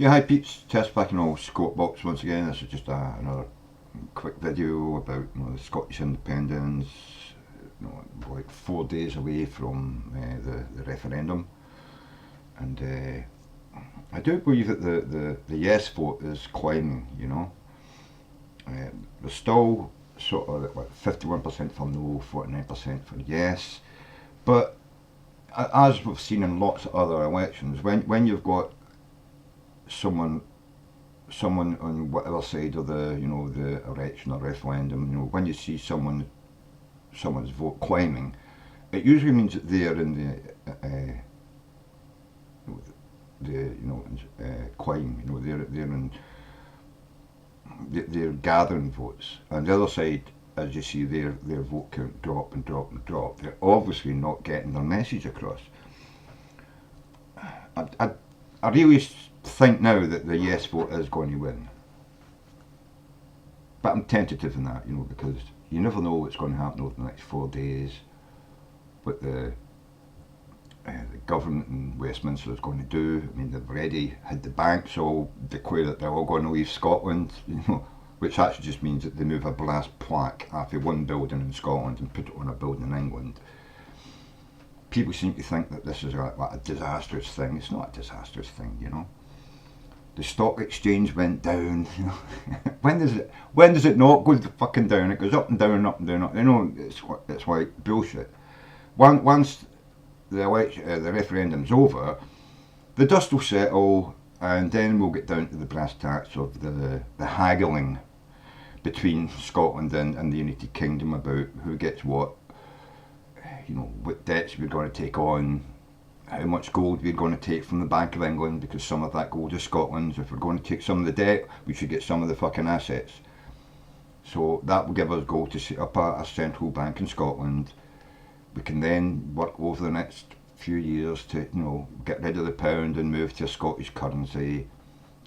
Yeah, hi peeps, test back in all Scott Box once again. This is just another quick video about the Scottish independence, like 4 days away from the referendum. And I do believe that the yes vote is climbing, There's still sort of like 51% for no, 49% for yes. But as we've seen in lots of other elections, when you've got someone on whatever side of the election or referendum, when you see someone's vote climbing, it usually means that they're in climb. They're gathering votes, and the other side, as you see their vote count drop and drop and drop. They're obviously not getting their message across. I really think now that the yes vote is going to win, but I'm tentative in that, because you never know what's going to happen over the next 4 days. What the government in Westminster is going to do. I mean, they've already had the banks all declare that they're all going to leave Scotland, which actually just means that they move a brass plaque after one building in Scotland and put it on a building in England. People seem to think that this is a disastrous thing. It's not a disastrous thing, The stock exchange went down. When does it not go fucking down? It goes up and down and up and down. It's like bullshit. Once the referendum's over, the dust will settle, and then we'll get down to the brass tacks of the haggling between Scotland and the United Kingdom about who gets what. What debts we're going to take on, how much gold we're going to take from the Bank of England, because some of that gold is Scotland's. If we're going to take some of the debt, we should get some of the fucking assets. So that will give us gold to set up a central bank in Scotland. We can then work over the next few years to, get rid of the pound and move to a Scottish currency.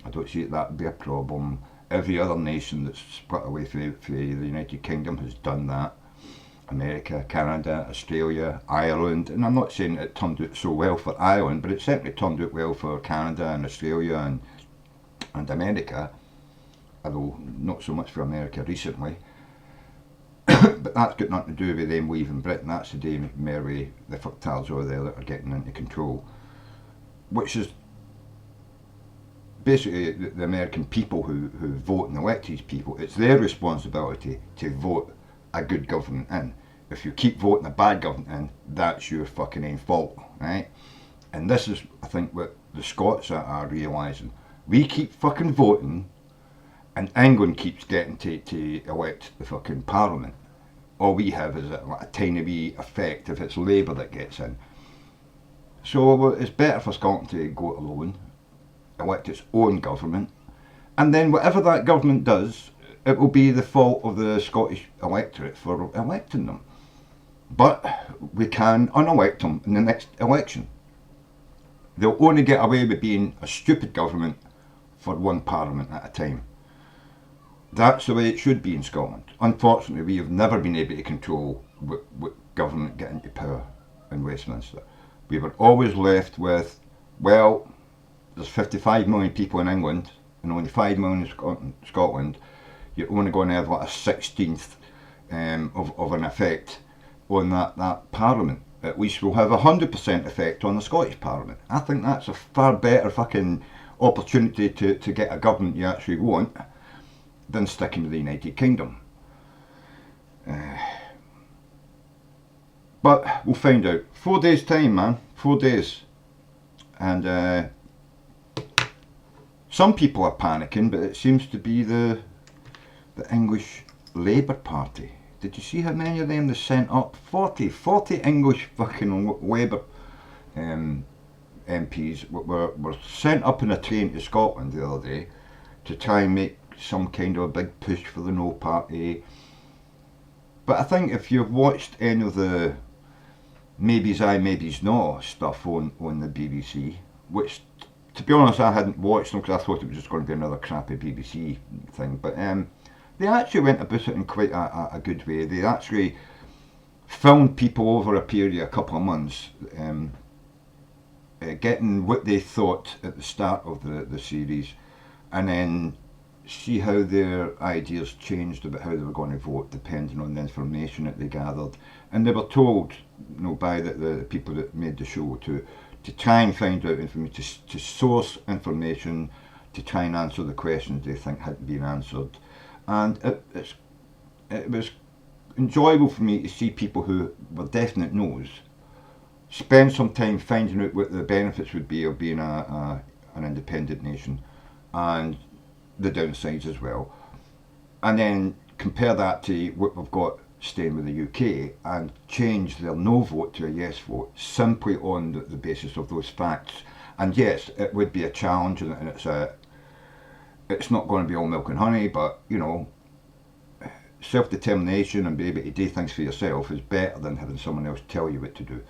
I don't see that would be a problem. Every other nation that's split away from the United Kingdom has done that. America, Canada, Australia, Ireland, and I'm not saying it turned out so well for Ireland, but it certainly turned out well for Canada and Australia and America, although not so much for America recently. But that's got nothing to do with them leaving Britain. That's the Dame Mary, the fucktards over there that are getting into control, which is basically the American people who vote and elect these people. It's their responsibility to vote a good government in. If you keep voting a bad government in, that's your fucking own fault, right? And this is, I think, what the Scots are realising. We keep fucking voting, and England keeps getting to elect the fucking parliament. All we have is a tiny wee effect if it's Labour that gets in. So it's better for Scotland to go it alone, elect its own government, and then whatever that government does, it will be the fault of the Scottish electorate for electing them. But we can unelect them in the next election. They'll only get away with being a stupid government for one parliament at a time. That's the way it should be in Scotland. Unfortunately, we have never been able to control what government get into power in Westminster. We were always left with, well, there's 55 million people in England and only 5 million in Scotland. You're only going to have like a 16th of an effect on that parliament. At least we'll have 100% effect on the Scottish parliament. I think that's a far better fucking opportunity to get a government you actually want than sticking to the United Kingdom. But we'll find out. 4 days time, man. 4 days. And some people are panicking, but it seems to be the English Labour Party. Did you see how many of them they sent up? 40 English fucking Labour MPs were sent up in a train to Scotland the other day to try and make some kind of a big push for the No Party. But I think if you've watched any of the Maybes Aye, Maybes No stuff on the BBC, which to be honest I hadn't watched them because I thought it was just going to be another crappy BBC thing, but they actually went about it in quite a good way. They actually filmed people over a period of a couple of months getting what they thought at the start of the series, and then see how their ideas changed about how they were going to vote depending on the information that they gathered. And they were told, by the people that made the show to try and find out information, to source information, to try and answer the questions they think hadn't been answered. And it was enjoyable for me to see people who were definite no's spend some time finding out what the benefits would be of being an independent nation, and the downsides as well, and then compare that to what we've got staying with the UK and change their no vote to a yes vote simply on the basis of those facts. And yes, it would be a challenge, and it's not going to be all milk and honey, but self-determination and being able to do things for yourself is better than having someone else tell you what to do.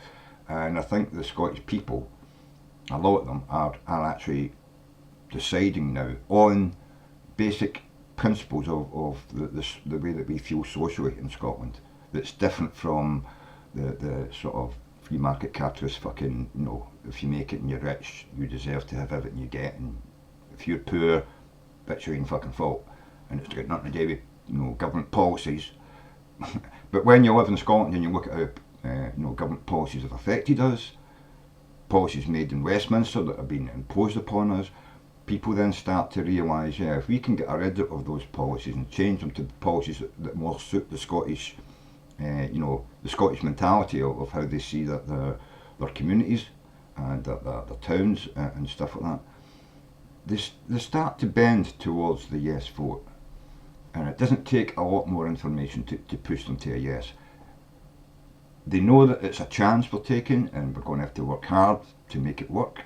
And I think the Scottish people, a lot of them, are actually deciding now on basic principles of the way that we feel socially in Scotland, that's different from the sort of free market capitalist fucking, if you make it and you're rich, you deserve to have everything you get, and if you're poor, that's your own fucking fault, and it's got nothing to do with government policies. But when you live in Scotland and you look at how government policies have affected us, policies made in Westminster that have been imposed upon us, people then start to realise, if we can get rid of those policies and change them to policies that more suit the Scottish, the Scottish mentality of how they see their communities and their towns and stuff like that, they start to bend towards the yes vote. And it doesn't take a lot more information to push them to a yes. They know that it's a chance we're taking and we're going to have to work hard to make it work.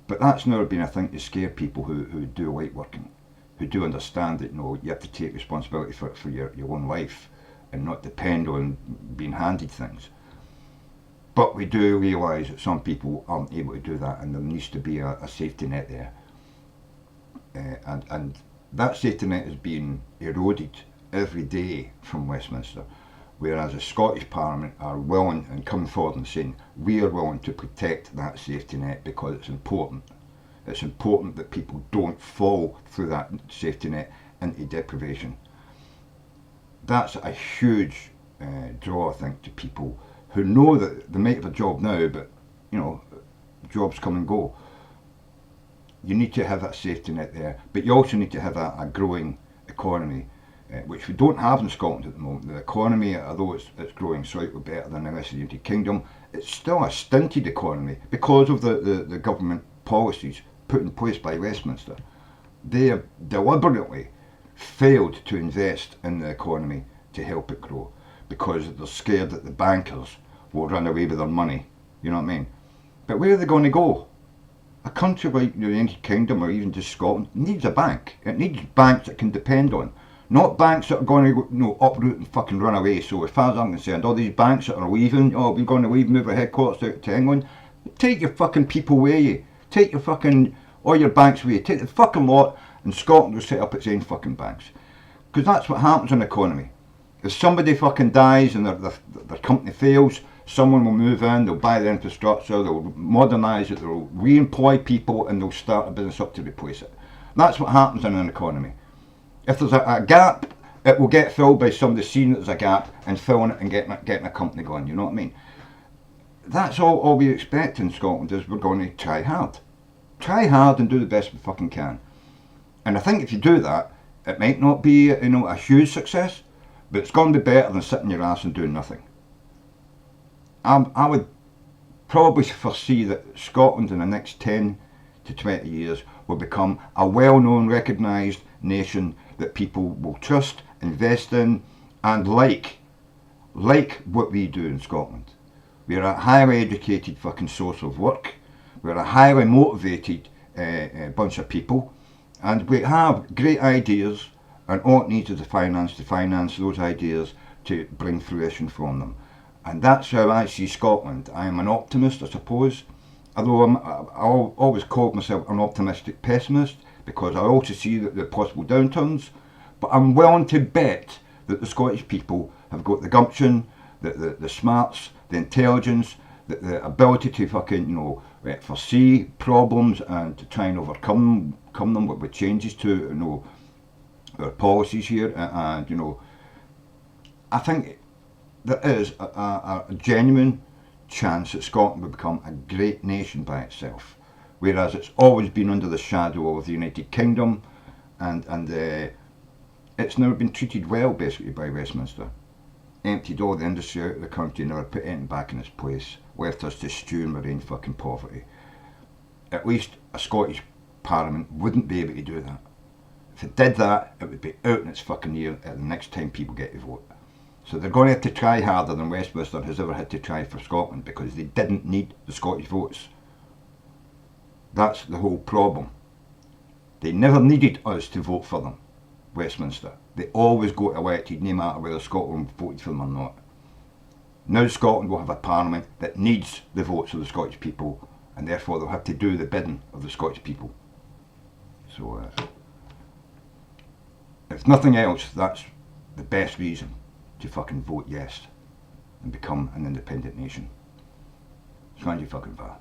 But that's never been a thing to scare people who do like working, who do understand that you have to take responsibility for your own life and not depend on being handed things. But we do realise that some people aren't able to do that, and there needs to be a safety net there. And that safety net is being eroded every day from Westminster. Whereas the Scottish Parliament are willing and coming forward and saying, we are willing to protect that safety net because it's important. It's important that people don't fall through that safety net into deprivation. That's a huge draw, I think, to people who know that they might have a job now, but jobs come and go. You need to have that safety net there, but you also need to have a growing economy, which we don't have in Scotland at the moment. The economy, although it's growing slightly better than the rest of the United Kingdom, it's still a stinted economy because of the government policies put in place by Westminster. They have deliberately failed to invest in the economy to help it grow because they're scared that the bankers will run away with their money. You know what I mean? But where are they going to go? A country like the United Kingdom or even just Scotland needs a bank. It needs banks it can depend on. Not banks that are going to uproot and fucking run away. So as far as I'm concerned, all these banks that are leaving, we're going to leave, move our headquarters out to England. Take your fucking people with you. Take your fucking, all your banks with you. Take the fucking lot, and Scotland will set up its own fucking banks. Because that's what happens in the economy. If somebody fucking dies and their company fails, someone will move in, they'll buy the infrastructure, they'll modernise it, they'll re-employ people, and they'll start a business up to replace it. That's what happens in an economy. If there's a gap, it will get filled by somebody seeing there's a gap and filling it and getting a company going, you know what I mean? That's all we expect in Scotland, is we're going to try hard. Try hard and do the best we fucking can. And I think if you do that, it might not be a huge success, but it's going to be better than sitting your ass and doing nothing. I would probably foresee that Scotland in the next 10 to 20 years will become a well-known, recognised nation that people will trust, invest in, and like what we do in Scotland. We're a highly educated fucking source of work. We're a highly motivated bunch of people, and we have great ideas, and all it needs is the finance to finance those ideas to bring fruition from them. And that's how I see Scotland. I am an optimist, I suppose, although I always call myself an optimistic pessimist, because I also see that there are possible downturns, but I'm willing to bet that the Scottish people have got the gumption, the smarts, the intelligence, the ability to fucking, foresee problems and to try and overcome them with changes to our policies here, and I think there is a genuine chance that Scotland will become a great nation by itself, whereas it's always been under the shadow of the United Kingdom, and it's never been treated well basically by Westminster. Emptied all the industry out of the country, never put anything back in its place, left us to stew in our own fucking poverty. At least a Scottish Parliament wouldn't be able to do that. If it did that, it would be out in its fucking ear at the next time people get to vote. So they're going to have to try harder than Westminster has ever had to try for Scotland, because they didn't need the Scottish votes. That's the whole problem. They never needed us to vote for them, Westminster. They always got elected no matter whether Scotland voted for them or not. Now Scotland will have a parliament that needs the votes of the Scottish people, and therefore they'll have to do the bidding of the Scottish people. So if nothing else, that's the best reason to fucking vote yes and become an independent nation. Scandy fucking var.